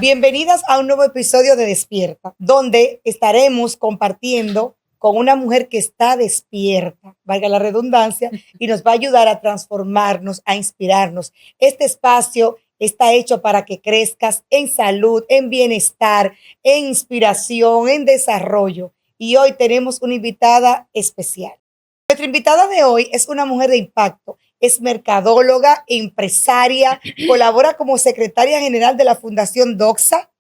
Bienvenidas a un nuevo episodio de Despierta, donde estaremos compartiendo con una mujer que está despierta, valga la redundancia, y nos va a ayudar a transformarnos, a inspirarnos. Este espacio está hecho para que crezcas en salud, en bienestar, en inspiración, en desarrollo. Y hoy tenemos una invitada especial. Nuestra invitada de hoy es una mujer de impacto. Es mercadóloga, empresaria, colabora como secretaria general de la Fundación Doxa,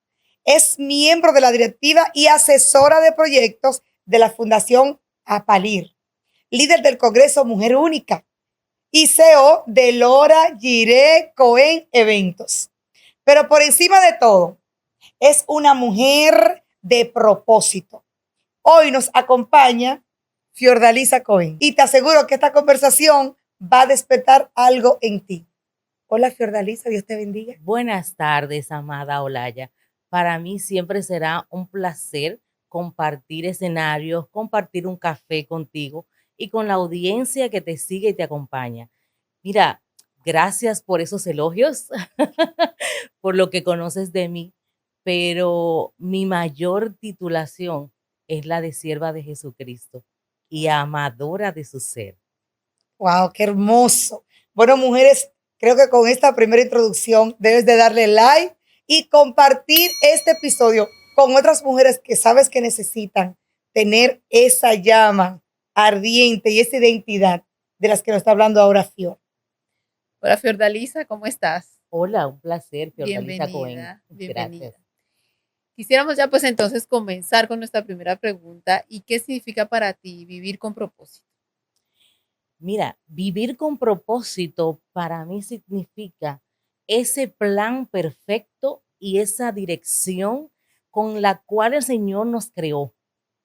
es miembro de la directiva y asesora de proyectos de la Fundación Apalir, líder del Congreso Mujer Única y CEO de Lora Giré Cohen Eventos. Pero por encima de todo, es una mujer de propósito. Hoy nos acompaña Fiordalisa Cohen y te aseguro que esta conversación va a despertar algo en ti. Hola Fiordalisa, Dios te bendiga. Buenas tardes, amada Olaya. Para mí siempre será un placer compartir escenarios, compartir un café contigo y con la audiencia que te sigue y te acompaña. Mira, gracias por esos elogios, por lo que conoces de mí, pero mi mayor titulación es la de sierva de Jesucristo y amadora de su ser. Wow, qué hermoso. Bueno, mujeres, creo que con esta primera introducción debes de darle like y compartir este episodio con otras mujeres que sabes que necesitan tener esa llama ardiente y esa identidad de las que nos está hablando ahora Fior. Hola Fiordalisa, ¿cómo estás? Hola, un placer, Fiordalisa Cohen. Bienvenida, Gracias. bienvenida. Quisiéramos ya pues entonces comenzar con nuestra primera pregunta. ¿Y qué significa para ti vivir con propósito? Mira, vivir con propósito para mí significa ese plan perfecto y esa dirección con la cual el Señor nos creó,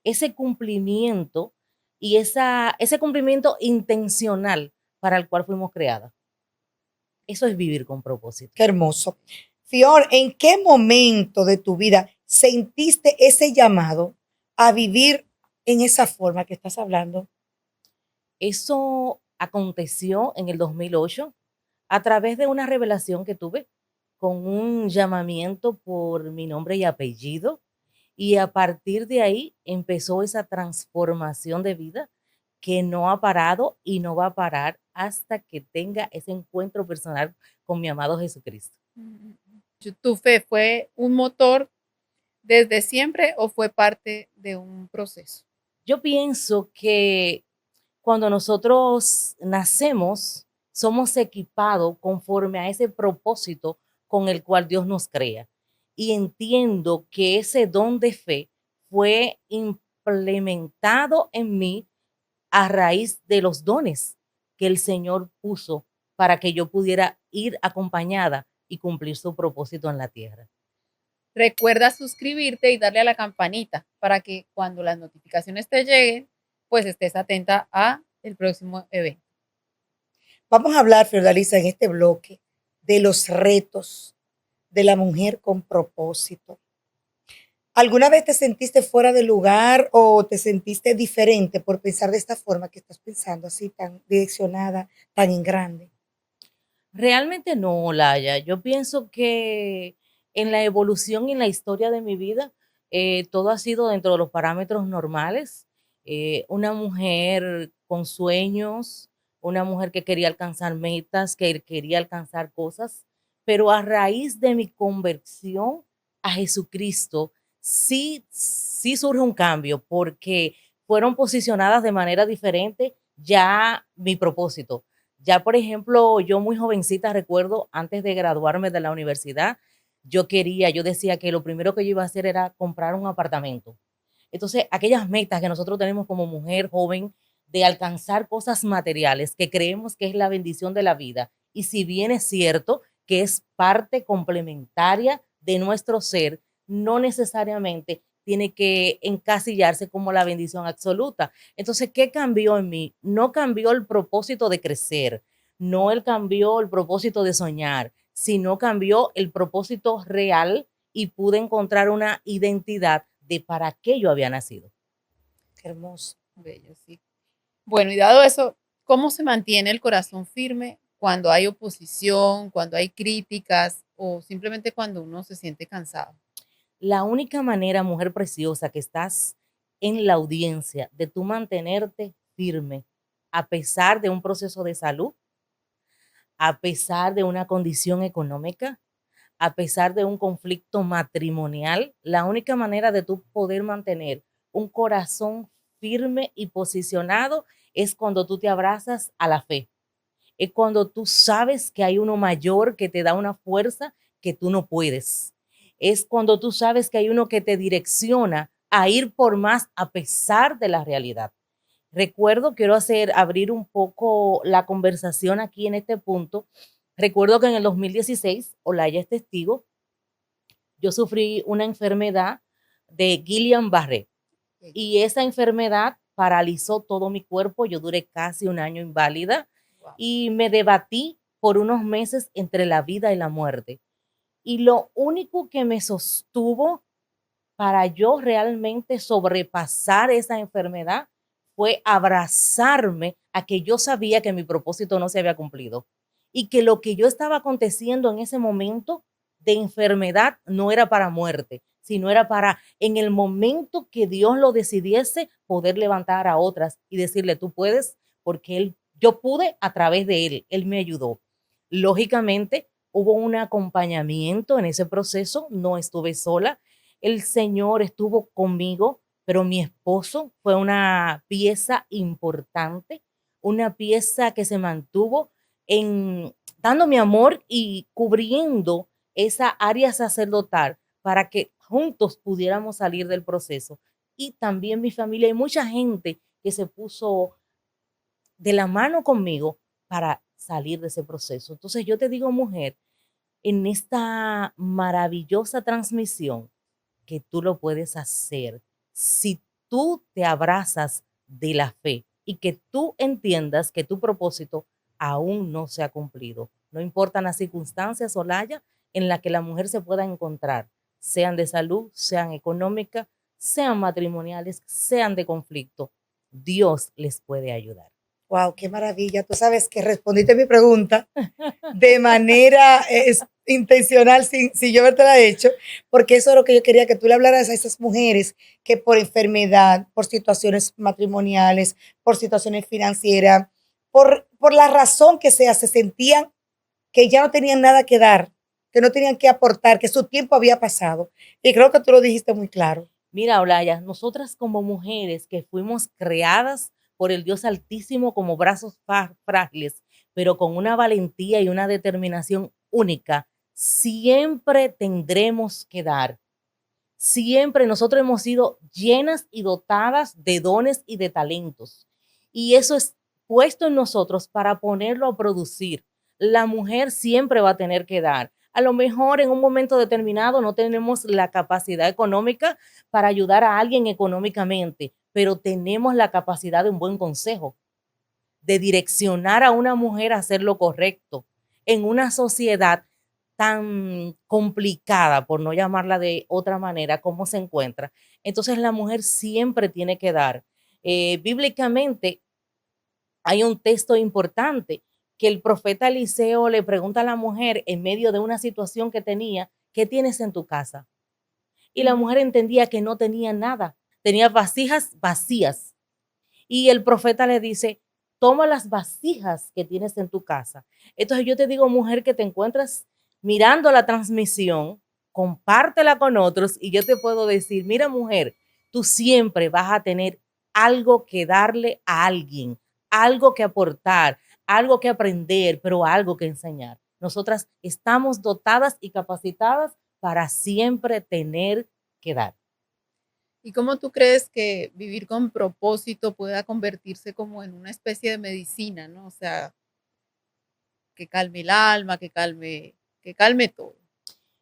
ese cumplimiento y ese cumplimiento intencional para el cual fuimos creadas. Eso es vivir con propósito. Qué hermoso. Fior, ¿en qué momento de tu vida sentiste ese llamado a vivir en esa forma que estás hablando? Eso aconteció en el 2008 a través de una revelación que tuve con un llamamiento por mi nombre y apellido. Y a partir de ahí empezó esa transformación de vida que no ha parado y no va a parar hasta que tenga ese encuentro personal con mi amado Jesucristo. ¿Tu fe fue un motor desde siempre o fue parte de un proceso? Yo pienso que cuando nosotros nacemos, somos equipados conforme a ese propósito con el cual Dios nos crea. Y entiendo que ese don de fe fue implementado en mí a raíz de los dones que el Señor puso para que yo pudiera ir acompañada y cumplir su propósito en la tierra. Recuerda suscribirte y darle a la campanita para que cuando las notificaciones te lleguen, pues estés atenta a el próximo evento. Vamos a hablar, Fiordalisa, en este bloque de los retos de la mujer con propósito. ¿Alguna vez te sentiste fuera de lugar o te sentiste diferente por pensar de esta forma que estás pensando, así tan direccionada, tan en grande? Realmente no, Laya. Yo pienso que en la evolución y en la historia de mi vida, todo ha sido dentro de los parámetros normales. Una mujer con sueños, una mujer que quería alcanzar metas, que quería alcanzar cosas, pero a raíz de mi conversión a Jesucristo, sí surge un cambio porque fueron posicionadas de manera diferente ya mi propósito. Ya, por ejemplo, yo muy jovencita recuerdo, antes de graduarme de la universidad, yo decía que lo primero que yo iba a hacer era comprar un apartamento. Entonces, aquellas metas que nosotros tenemos como mujer joven de alcanzar cosas materiales que creemos que es la bendición de la vida. Y si bien es cierto que es parte complementaria de nuestro ser, no necesariamente tiene que encasillarse como la bendición absoluta. Entonces, ¿qué cambió en mí? No cambió el propósito de crecer, no cambió el propósito de soñar, sino cambió el propósito real y pude encontrar una identidad de para qué yo había nacido. Qué hermoso. Bello, sí. Bueno, y dado eso, ¿cómo se mantiene el corazón firme cuando hay oposición, cuando hay críticas o simplemente cuando uno se siente cansado? La única manera, mujer preciosa, que estás en la audiencia de tú mantenerte firme a pesar de un proceso de salud, a pesar de una condición económica, a pesar de un conflicto matrimonial, la única manera de tú poder mantener un corazón firme y posicionado es cuando tú te abrazas a la fe. Es cuando tú sabes que hay uno mayor que te da una fuerza que tú no puedes. Es cuando tú sabes que hay uno que te direcciona a ir por más a pesar de la realidad. Recuerdo, quiero abrir un poco la conversación aquí en este punto. Recuerdo que en el 2016, Olaya es testigo, yo sufrí una enfermedad de Guillain-Barré y esa enfermedad paralizó todo mi cuerpo. Yo duré casi un año inválida Wow. y me debatí por unos meses entre la vida y la muerte. Y lo único que me sostuvo para yo realmente sobrepasar esa enfermedad fue abrazarme a que yo sabía que mi propósito no se había cumplido y que lo que yo estaba aconteciendo en ese momento de enfermedad no era para muerte, sino era para, en el momento que Dios lo decidiese, poder levantar a otras y decirle, tú puedes, porque yo pude a través de él me ayudó. Lógicamente, hubo un acompañamiento en ese proceso, no estuve sola, el Señor estuvo conmigo, pero mi esposo fue una pieza importante, una pieza que se mantuvo en dando mi amor y cubriendo esa área sacerdotal para que juntos pudiéramos salir del proceso. Y también mi familia y mucha gente que se puso de la mano conmigo para salir de ese proceso. Entonces yo te digo, mujer, en esta maravillosa transmisión, que tú lo puedes hacer si tú te abrazas de la fe y que tú entiendas que tu propósito aún no se ha cumplido. No importan las circunstancias, Olaya, en las que la mujer se pueda encontrar, sean de salud, sean económicas, sean matrimoniales, sean de conflicto. Dios les puede ayudar. Wow, qué maravilla. Tú sabes que respondiste mi pregunta de manera intencional, sin yo haberte la hecho, porque eso es lo que yo quería, que tú le hablaras a esas mujeres que por enfermedad, por situaciones matrimoniales, por situaciones financieras, por la razón que sea, se sentían que ya no tenían nada que dar, que no tenían que aportar, que su tiempo había pasado. Y creo que tú lo dijiste muy claro. Mira, Olaya, nosotras como mujeres que fuimos creadas por el Dios Altísimo como brazos frágiles, pero con una valentía y una determinación única, siempre tendremos que dar. Siempre nosotros hemos sido llenas y dotadas de dones y de talentos. Y eso es puesto en nosotros para ponerlo a producir. La mujer siempre va a tener que dar. A lo mejor en un momento determinado no tenemos la capacidad económica para ayudar a alguien económicamente, pero tenemos la capacidad de un buen consejo, de direccionar a una mujer a hacer lo correcto en una sociedad tan complicada, por no llamarla de otra manera, como se encuentra. Entonces la mujer siempre tiene que dar. Bíblicamente hay un texto importante que el profeta Eliseo le pregunta a la mujer en medio de una situación que tenía, ¿qué tienes en tu casa? Y la mujer entendía que no tenía nada, tenía vasijas vacías. Y el profeta le dice, toma las vasijas que tienes en tu casa. Entonces yo te digo, mujer, que te encuentras mirando la transmisión, compártela con otros y yo te puedo decir, mira, mujer, tú siempre vas a tener algo que darle a alguien, algo que aportar, algo que aprender, pero algo que enseñar. Nosotras estamos dotadas y capacitadas para siempre tener que dar. ¿Y cómo tú crees que vivir con propósito pueda convertirse como en una especie de medicina, ¿no? O sea, que calme el alma, que calme todo.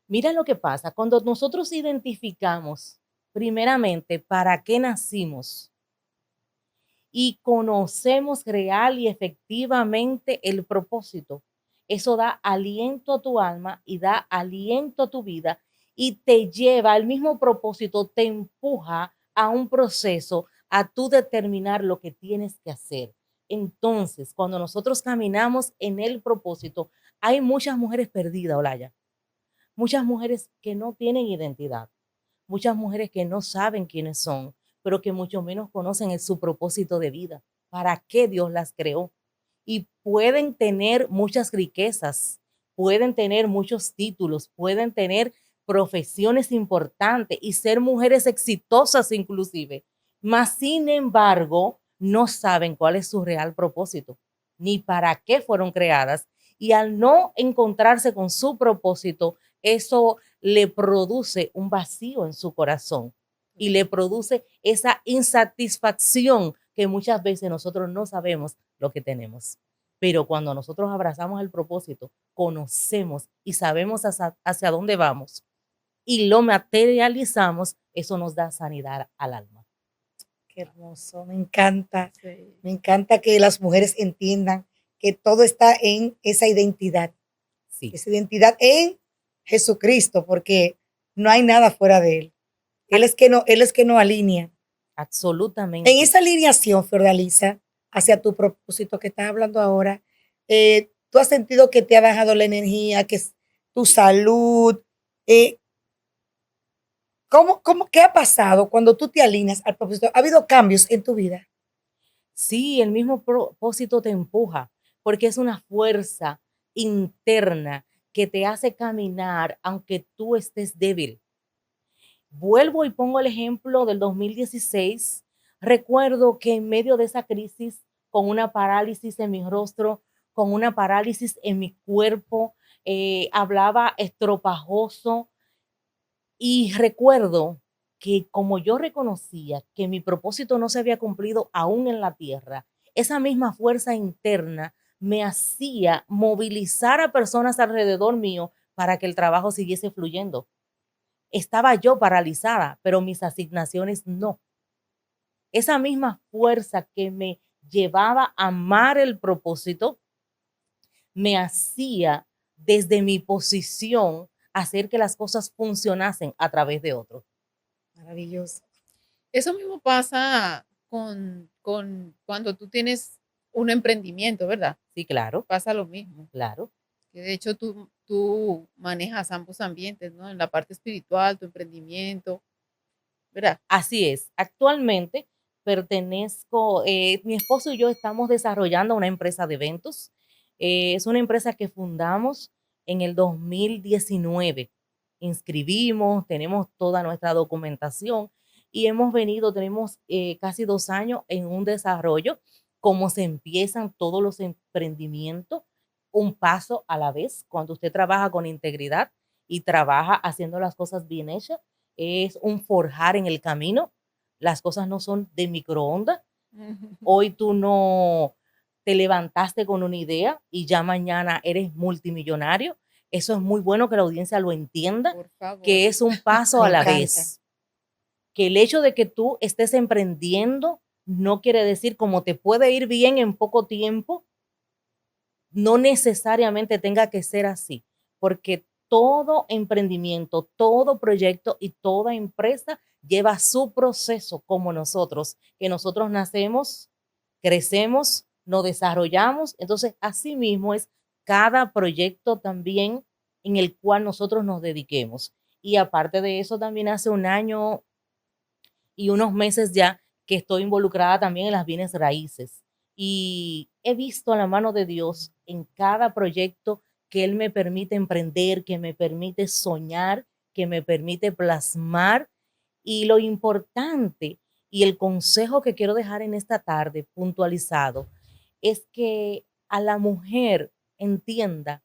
Mira lo que pasa, cuando nosotros identificamos primeramente para qué nacimos y conocemos real y efectivamente el propósito, eso da aliento a tu alma y da aliento a tu vida y te lleva al mismo propósito, te empuja a un proceso, a tú determinar lo que tienes que hacer. Entonces, cuando nosotros caminamos en el propósito, hay muchas mujeres perdidas, Olaya. Muchas mujeres que no tienen identidad. Muchas mujeres que no saben quiénes son, pero que mucho menos conocen su propósito de vida. ¿Para qué Dios las creó? Y pueden tener muchas riquezas, pueden tener muchos títulos, pueden tener profesiones importantes y ser mujeres exitosas inclusive, mas sin embargo no saben cuál es su real propósito, ni para qué fueron creadas. Y al no encontrarse con su propósito, eso le produce un vacío en su corazón y le produce esa insatisfacción que muchas veces nosotros no sabemos lo que tenemos. Pero cuando nosotros abrazamos el propósito, conocemos y sabemos hacia dónde vamos y lo materializamos, eso nos da sanidad al alma. Qué hermoso, me encanta. Sí. Me encanta que las mujeres entiendan que todo está en esa identidad Sí, en Jesucristo, porque no hay nada fuera de Él. Él es que no alinea. absolutamente. En esa alineación, Fiordalisa, hacia tu propósito que estás hablando ahora, tú has sentido que te ha bajado la energía, que es tu salud. eh, ¿Qué ha pasado cuando tú te alineas al propósito? ¿Ha habido cambios en tu vida? Sí, el mismo propósito te empuja, porque es una fuerza interna que te hace caminar aunque tú estés débil. Vuelvo y pongo el ejemplo del 2016. Recuerdo que en medio de esa crisis, con una parálisis en mi rostro, con una parálisis en mi cuerpo, hablaba estropajoso, y recuerdo que como yo reconocía que mi propósito no se había cumplido aún en la tierra, esa misma fuerza interna me hacía movilizar a personas alrededor mío para que el trabajo siguiese fluyendo. Estaba yo paralizada, pero mis asignaciones no. Esa misma fuerza que me llevaba a amar el propósito me hacía desde mi posición hacer que las cosas funcionasen a través de otros. Maravilloso. Eso mismo pasa con cuando tú tienes un emprendimiento, ¿verdad? Sí, claro, Pasa lo mismo. claro. Que de hecho tú manejas ambos ambientes, ¿no? En la parte espiritual, tu emprendimiento, ¿verdad? Así es. Actualmente pertenezco, mi esposo y yo estamos desarrollando una empresa de eventos. Es una empresa que fundamos en el 2019. Inscribimos, tenemos toda nuestra documentación y hemos venido, tenemos casi 2 años en un desarrollo, como se empiezan todos los emprendimientos, un paso a la vez. Cuando usted trabaja con integridad y trabaja haciendo las cosas bien hechas, es un forjar en el camino. Las cosas no son de microondas. Hoy tú no te levantaste con una idea y ya mañana eres multimillonario. Eso es muy bueno que la audiencia lo entienda, Por favor. que es un paso Me a la encanta. vez. Que el hecho de que tú estés emprendiendo no quiere decir como te puede ir bien en poco tiempo, no necesariamente tenga que ser así, porque todo emprendimiento, todo proyecto y toda empresa lleva su proceso como nosotros, que nosotros nacemos, crecemos, nos desarrollamos. Entonces, así mismo es cada proyecto también en el cual nosotros nos dediquemos. Y aparte de eso, también hace 1 año y unos meses ya que estoy involucrada también en las bienes raíces. Y he visto la mano de Dios en cada proyecto que Él me permite emprender, que me permite soñar, que me permite plasmar. Y lo importante y el consejo que quiero dejar en esta tarde puntualizado es que a la mujer entienda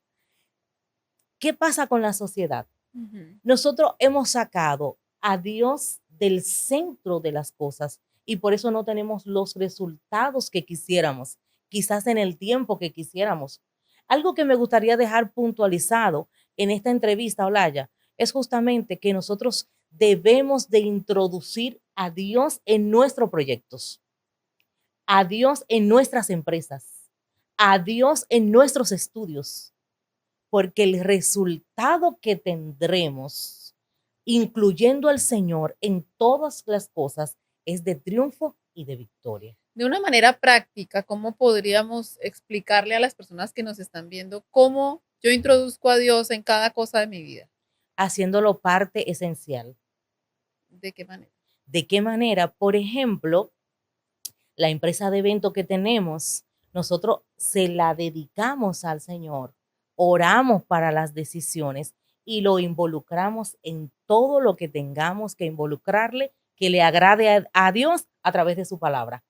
qué pasa con la sociedad. Ujú. Nosotros hemos sacado a Dios del centro de las cosas y por eso no tenemos los resultados que quisiéramos, quizás en el tiempo que quisiéramos. Algo que me gustaría dejar puntualizado en esta entrevista, Olaya, es justamente que nosotros debemos de introducir a Dios en nuestros proyectos, a Dios en nuestras empresas, a Dios en nuestros estudios, porque el resultado que tendremos, incluyendo al Señor en todas las cosas, es de triunfo y de victoria. De una manera práctica, ¿cómo podríamos explicarle a las personas que nos están viendo cómo yo introduzco a Dios en cada cosa de mi vida? Haciéndolo parte esencial. ¿De qué manera? ¿De qué manera? Por ejemplo, la empresa de evento que tenemos, nosotros se la dedicamos al Señor, oramos para las decisiones y lo involucramos en todo lo que tengamos que involucrarle, que le agrade a Dios a través de su palabra.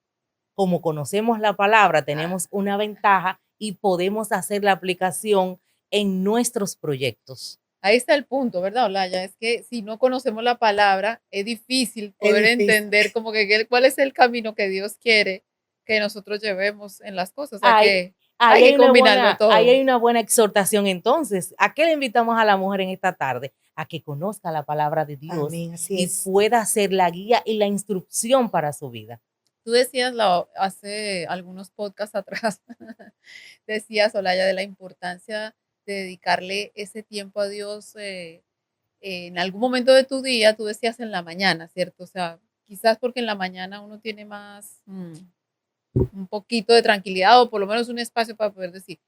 Como conocemos la palabra, tenemos una ventaja y podemos hacer la aplicación en nuestros proyectos. Ahí está el punto, ¿verdad, Olaya? Es que si no conocemos la palabra, es difícil Es poder difícil. entender como que cuál es el camino que Dios quiere que nosotros llevemos en las cosas. O sea, Ahí, que hay que combinarlo ahí hay todo. una buena exhortación entonces. ¿A qué le invitamos a la mujer en esta tarde? A que conozca la palabra de Dios Amén, así y es. pueda ser la guía y la instrucción para su vida. Tú decías hace algunos podcasts atrás, decías, Olaya, de la importancia de dedicarle ese tiempo a Dios en algún momento de tu día, tú decías en la mañana, ¿cierto? O sea, quizás porque en la mañana uno tiene más, un poquito de tranquilidad o por lo menos un espacio para poder decir.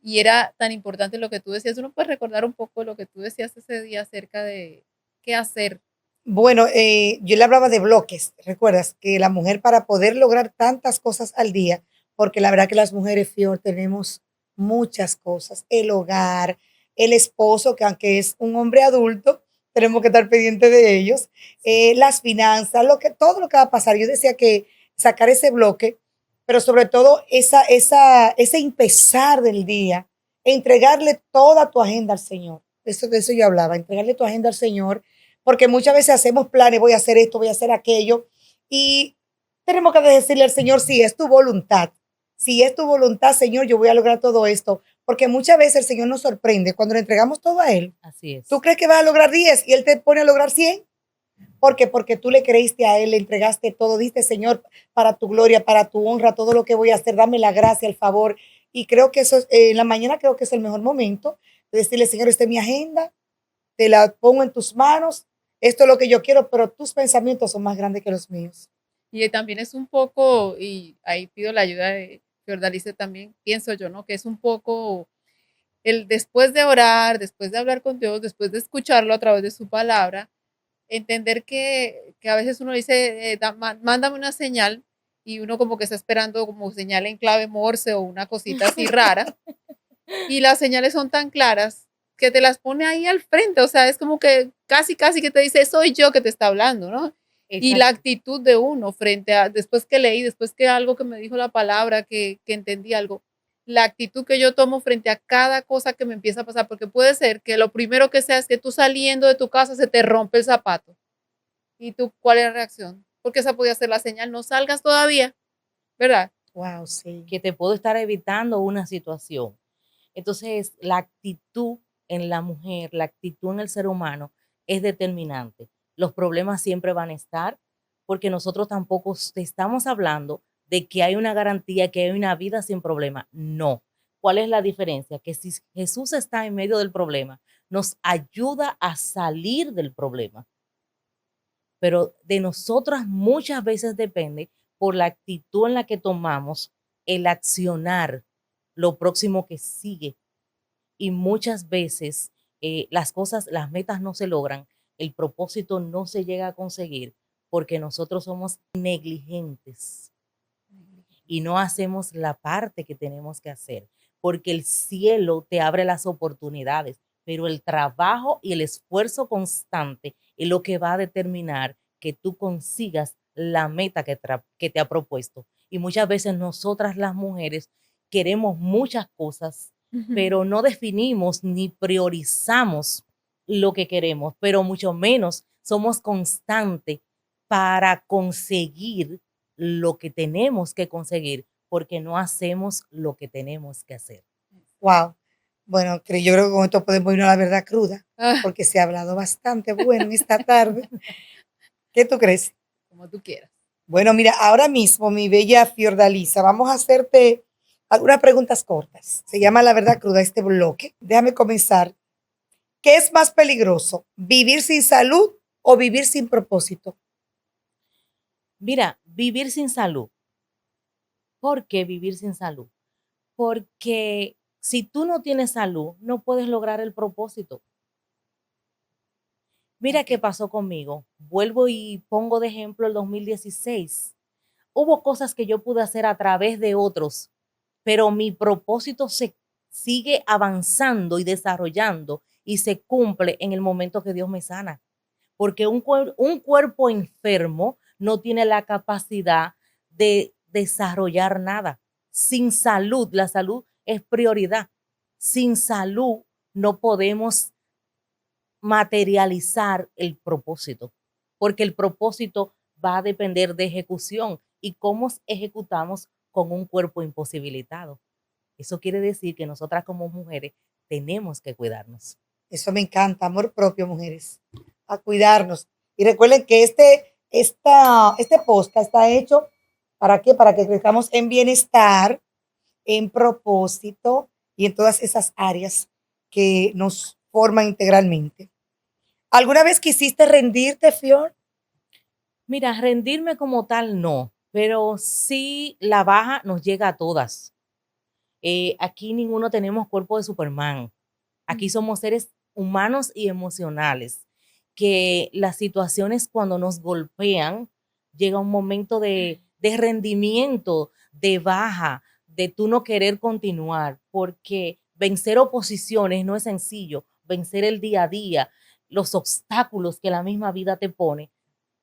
Y era tan importante lo que tú decías. Uno puede recordar un poco lo que tú decías ese día acerca de qué hacer. Bueno, yo le hablaba de bloques, ¿recuerdas? Que la mujer para poder lograr tantas cosas al día, porque la verdad que las mujeres, Fior, tenemos muchas cosas, el hogar, el esposo, que aunque es un hombre adulto, tenemos que estar pendientes de ellos, las finanzas, todo lo que va a pasar. Yo decía que sacar ese bloque, pero sobre todo ese empezar del día, entregarle toda tu agenda al Señor. De eso yo hablaba, entregarle tu agenda al Señor porque muchas veces hacemos planes, voy a hacer esto, voy a hacer aquello, y tenemos que decirle al Señor si es tu voluntad. Si es tu voluntad, Señor, yo voy a lograr todo esto. Porque muchas veces el Señor nos sorprende cuando le entregamos todo a Él. Así es. Tú crees que vas a lograr 10 y Él te pone a lograr 100. ¿Por qué? Porque tú le creíste a Él, le entregaste todo, diste, Señor, para tu gloria, para tu honra, todo lo que voy a hacer, dame la gracia, el favor. Y creo que eso, en la mañana creo que es el mejor momento de decirle, Señor, esta es mi agenda, te la pongo en tus manos, esto es lo que yo quiero, pero tus pensamientos son más grandes que los míos. Y también es un poco, y ahí pido la ayuda de Fiordalice también, pienso yo, ¿no? Que es un poco el después de orar, después de hablar con Dios, después de escucharlo a través de su palabra, entender que a veces uno dice, mándame una señal y uno como que está esperando como señal en clave Morse o una cosita así rara. Y las señales son tan claras que te las pone ahí al frente. O sea, es como que casi que te dice, soy yo que te está hablando, ¿no? Y la actitud de uno frente a, después que leí, después que algo que me dijo la palabra, que entendí algo, la actitud que yo tomo frente a cada cosa que me empieza a pasar, porque puede ser que lo primero que sea es que tú saliendo de tu casa se te rompe el zapato. ¿Y tú cuál es la reacción? Porque esa podía ser la señal, no salgas todavía, ¿verdad? Wow, sí. Que te puedo estar evitando una situación. Entonces, la actitud en la mujer, la actitud en el ser humano es determinante. Los problemas siempre van a estar porque nosotros tampoco te estamos hablando de que hay una garantía, que hay una vida sin problema. No. ¿Cuál es la diferencia? Que si Jesús está en medio del problema, nos ayuda a salir del problema. Pero de nosotras muchas veces depende por la actitud en la que tomamos el accionar lo próximo que sigue. Y muchas veces las cosas, las metas no se logran, el propósito no se llega a conseguir porque nosotros somos negligentes y no hacemos la parte que tenemos que hacer, porque el cielo te abre las oportunidades, pero el trabajo y el esfuerzo constante es lo que va a determinar que tú consigas la meta que te ha propuesto. Y muchas veces nosotras las mujeres queremos muchas cosas, pero no definimos ni priorizamos lo que queremos, pero mucho menos somos constantes para conseguir lo que tenemos que conseguir, porque no hacemos lo que tenemos que hacer. Wow. Bueno, yo creo que con esto podemos irnos a la verdad cruda, Ah, porque se ha hablado bastante bueno en esta tarde. ¿Qué tú crees? como tú quieras. Bueno, mira, ahora mismo, mi bella Fiordalisa, vamos a hacerte algunas preguntas cortas. Se llama La verdad cruda este bloque. Déjame comenzar. ¿Qué es más peligroso? ¿Vivir sin salud o vivir sin propósito? Mira, vivir sin salud, ¿Por qué vivir sin salud? Porque si tú no tienes salud, no puedes lograr el propósito. Mira qué Ok. pasó conmigo. Vuelvo y pongo de ejemplo el 2016. Hubo cosas que yo pude hacer a través de otros, pero mi propósito se sigue avanzando y desarrollando y se cumple en el momento que Dios me sana. Porque un cuerpo enfermo no tiene la capacidad de desarrollar nada. Sin salud, la salud es prioridad. Sin salud no podemos materializar el propósito, porque el propósito va a depender de ejecución y cómo ejecutamos con un cuerpo imposibilitado. Eso quiere decir que nosotras como mujeres tenemos que cuidarnos. Eso me encanta, amor propio, mujeres, a cuidarnos. Y recuerden que este podcast está hecho, ¿para qué? Para que crezcamos en bienestar, en propósito y en todas esas áreas que nos forman integralmente. ¿Alguna vez quisiste rendirte, Fior? Mira, rendirme como tal no, pero sí la baja nos llega a todas. Aquí ninguno tenemos cuerpo de Superman. Aquí somos seres humanos y emocionales, que las situaciones cuando nos golpean, llega un momento de rendimiento, de baja, de tú no querer continuar, porque vencer oposiciones no es sencillo, vencer el día a día, los obstáculos que la misma vida te pone,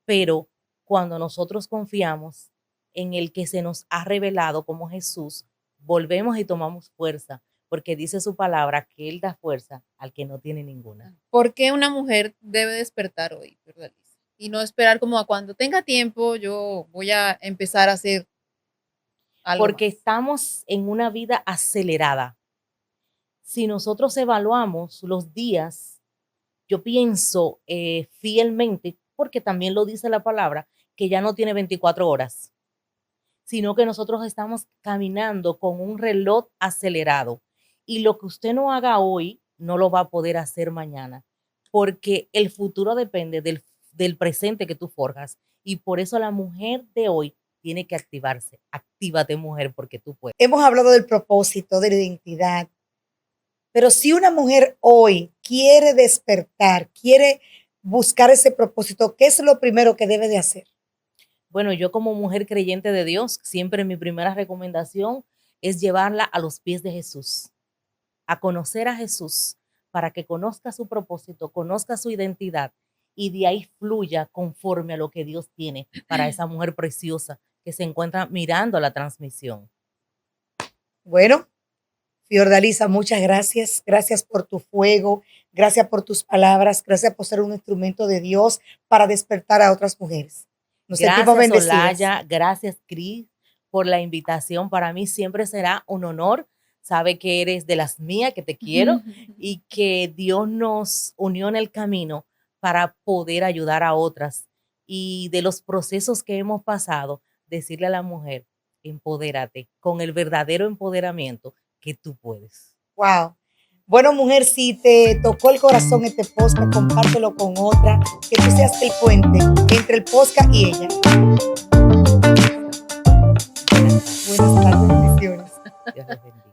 pero cuando nosotros confiamos en el que se nos ha revelado como Jesús, volvemos y tomamos fuerza, porque dice su palabra que Él da fuerza al que no tiene ninguna. ¿Por qué una mujer debe despertar hoy, Fiordalisa? Y no esperar como a cuando tenga tiempo, yo voy a empezar a hacer algo Porque más. estamos en una vida acelerada. Si nosotros evaluamos los días, yo pienso fielmente, porque también lo dice la palabra, que ya no tiene 24 horas, sino que nosotros estamos caminando con un reloj acelerado. Y lo que usted no haga hoy, no lo va a poder hacer mañana, porque el futuro depende del presente que tú forjas. Y por eso la mujer de hoy tiene que activarse. Actívate, mujer, porque tú puedes. Hemos hablado del propósito, de la identidad, pero si una mujer hoy quiere despertar, quiere buscar ese propósito, ¿qué es lo primero que debe de hacer? Bueno, yo como mujer creyente de Dios, siempre mi primera recomendación es llevarla a los pies de Jesús, a conocer a Jesús, para que conozca su propósito, conozca su identidad y de ahí fluya conforme a lo que Dios tiene para esa mujer preciosa que se encuentra mirando la transmisión. Bueno, Fiordalisa, muchas gracias. Gracias por tu fuego, gracias por tus palabras, gracias por ser un instrumento de Dios para despertar a otras mujeres. Nos sentimos Gracias, bendecidas. Olaya, gracias, Cris, por la invitación. Para mí siempre será un honor. Sabe que eres de las mías, que te quiero y que Dios nos unió en el camino para poder ayudar a otras. Y de los procesos que hemos pasado, decirle a la mujer, empodérate con el verdadero empoderamiento que tú puedes. Wow. Bueno, mujer, si te tocó el corazón este podcast, compártelo con otra, que tú seas el puente entre el podcast y ella. Buenas tardes, bendiciones. Dios les bendiga.